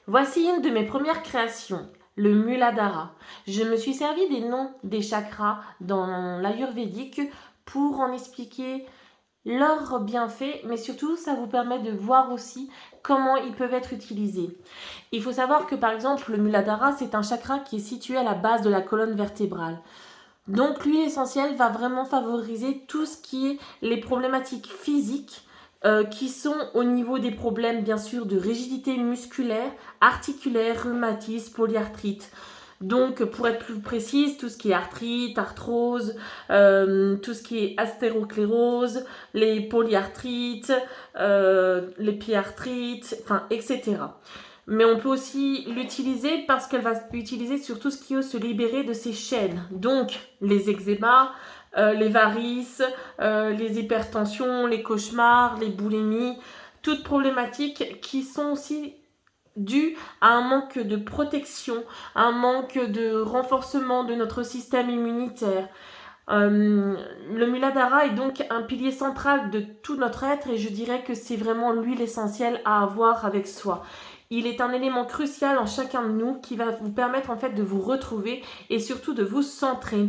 Voici une de mes premières créations, le Muladhara. Je me suis servi des noms des chakras dans l'Ayurvédique pour en expliquer leurs bienfaits, mais surtout ça vous permet de voir aussi comment ils peuvent être utilisés. Il faut savoir que par exemple le Muladhara, c'est un chakra qui est situé à la base de la colonne vertébrale. Donc l'huile essentielle va vraiment favoriser tout ce qui est les problématiques physiques qui sont au niveau des problèmes bien sûr de rigidité musculaire, articulaire, rhumatisme, polyarthrite. Donc pour être plus précise, tout ce qui est arthrite, arthrose, tout ce qui est astérosclérose, les polyarthrites, les piarthrites, enfin etc. Mais on peut aussi l'utiliser parce qu'elle va utiliser sur tout ce qui veut se libérer de ses chaînes. Donc les eczémas, les varices, les hypertensions, les cauchemars, les boulimies, toutes problématiques qui sont aussi dues à un manque de protection, un manque de renforcement de notre système immunitaire. Le Muladhara est donc un pilier central de tout notre être et je dirais que c'est vraiment l'huile essentielle à avoir avec soi. Il est un élément crucial en chacun de nous qui va vous permettre en fait de vous retrouver et surtout de vous centrer.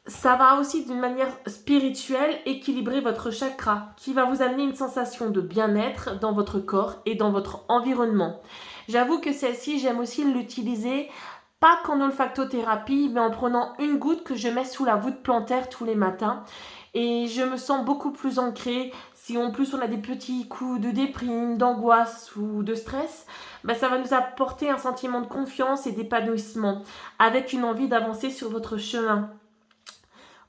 Ça va aussi d'une manière spirituelle équilibrer votre chakra qui va vous amener une sensation de bien-être dans votre corps et dans votre environnement. J'avoue que celle-ci, j'aime aussi l'utiliser pas qu'en olfactothérapie, mais en prenant une goutte que je mets sous la voûte plantaire tous les matins. Et je me sens beaucoup plus ancrée. Si en plus on a des petits coups de déprime, d'angoisse ou de stress, ça va nous apporter un sentiment de confiance et d'épanouissement, avec une envie d'avancer sur votre chemin.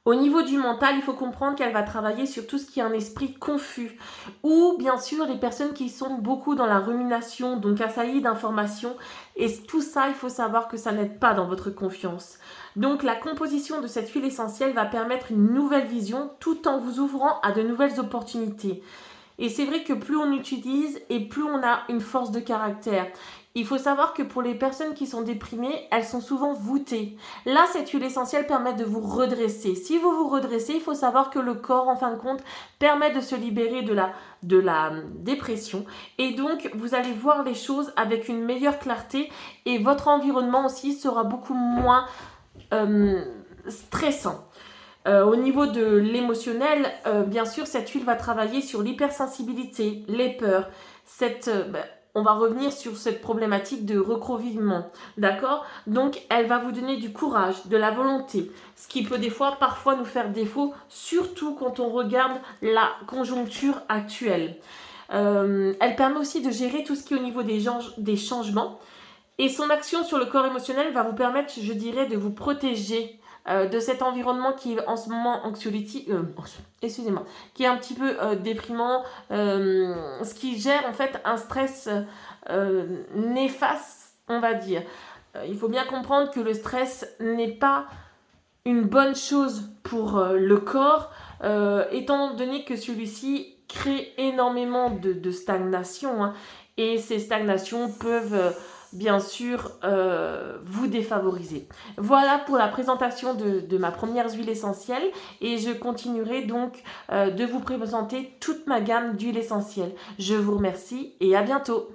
Au niveau du mental, il faut comprendre qu'elle va travailler sur tout ce qui est un esprit confus. Ou bien sûr les personnes qui sont beaucoup dans la rumination, donc assaillies d'informations. Et tout ça, il faut savoir que ça n'aide pas dans votre confiance. Donc la composition de cette huile essentielle va permettre une nouvelle vision tout en vous ouvrant à de nouvelles opportunités. Et c'est vrai que plus on utilise et plus on a une force de caractère. Il faut savoir que pour les personnes qui sont déprimées, elles sont souvent voûtées. Là, cette huile essentielle permet de vous redresser. Si vous vous redressez, il faut savoir que le corps, en fin de compte, permet de se libérer de la dépression. Et donc, vous allez voir les choses avec une meilleure clarté et votre environnement aussi sera beaucoup moins stressant. Au niveau de l'émotionnel, bien sûr, cette huile va travailler sur l'hypersensibilité, les peurs, on va revenir sur cette problématique de recroquevillement, d'accord? Donc, elle va vous donner du courage, de la volonté, ce qui peut des fois, parfois, nous faire défaut, surtout quand on regarde la conjoncture actuelle. Elle permet aussi de gérer tout ce qui est au niveau des changements, et son action sur le corps émotionnel va vous permettre, je dirais, de vous protéger de cet environnement qui est en ce moment anxiolytique, qui est un petit peu déprimant, ce qui gère en fait un stress néfaste, on va dire. Il faut bien comprendre que le stress n'est pas une bonne chose pour le corps, étant donné que celui-ci crée énormément de stagnation, hein, et ces stagnations peuvent bien sûr vous défavoriser. Voilà pour la présentation de ma première huile essentielle et je continuerai donc de vous présenter toute ma gamme d'huiles essentielles. Je vous remercie et à bientôt.